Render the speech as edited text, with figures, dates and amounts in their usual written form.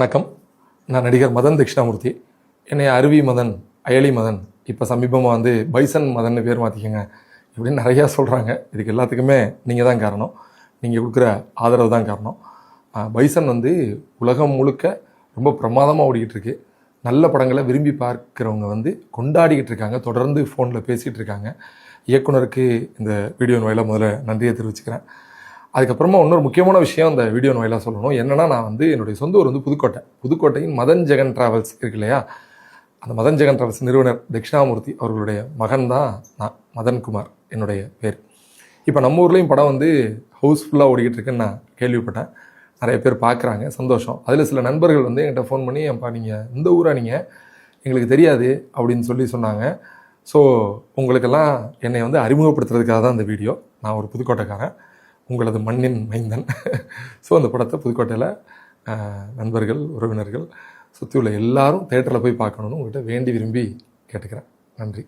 வணக்கம். நான் நடிகர் மதன் தட்சிணாமூர்த்தி. என்னை அருவி மதன், அயலி மதன், இப்போ சமீபமாக வந்து பைசன் மதன்னு பேர் மாற்றிக்கங்க இப்படின்னு நிறையா சொல்கிறாங்க. இதுக்கு எல்லாத்துக்குமே நீங்கள் தான் காரணம். நீங்கள் கொடுக்குற ஆதரவு தான் காரணம். பைசன் வந்து உலகம் முழுக்க ரொம்ப பிரமாதமாக ஓடிக்கிட்டு இருக்கு. நல்ல படங்களை விரும்பி பார்க்குறவங்க வந்து கொண்டாடிக்கிட்டு இருக்காங்க. தொடர்ந்து ஃபோனில் பேசிகிட்டு இருக்காங்க. இயக்குனருக்கு இந்த வீடியோ வாயிலாக முதல்ல நன்றியை தெரிவிச்சுக்கிறேன். அதுக்கப்புறமா இன்னொரு முக்கியமான விஷயம் இந்த வீடியோ வாயிலாக சொல்லணும். என்னென்னா, நான் வந்து என்னுடைய சொந்த ஊர் வந்து புதுக்கோட்டையின் மதன் ஜெகன் டிராவல்ஸ் இருக்கு இல்லையா, அந்த மதன் ஜெகன் டிராவல்ஸ் நிறுவனர் தட்சிணாமூர்த்தி அவர்களுடைய மகன் தான் நான், மதன்குமார் என்னுடைய பேர். இப்போ நம்ம ஊர்லேயும் படம் வந்து ஹவுஸ்ஃபுல்லாக ஓடிக்கிட்டு இருக்குன்னு நான் கேள்விப்பட்டேன். நிறைய பேர் பார்க்குறாங்க, சந்தோஷம். அதில் சில நண்பர்கள் வந்து என்கிட்ட ஃபோன் பண்ணி, அப்பா நீங்கள் இந்த ஊராக நீங்கள் எங்களுக்கு தெரியாது அப்படின்னு சொன்னாங்க. ஸோ உங்களுக்கெல்லாம் என்னை வந்து அறிமுகப்படுத்துறதுக்காக தான் இந்த வீடியோ. நான் ஒரு புதுக்கோட்டைக்காரன், உங்களது மண்ணின் மைந்தன். ஸோ அந்த படத்தை புதுக்கோட்டையில் நண்பர்கள், உறவினர்கள், சுற்றி உள்ள எல்லாரும் தேட்டரில் போய் பார்க்கணுன்னு உங்கள்கிட்ட வேண்டி விரும்பி கேட்டுக்கிறேன். நன்றி.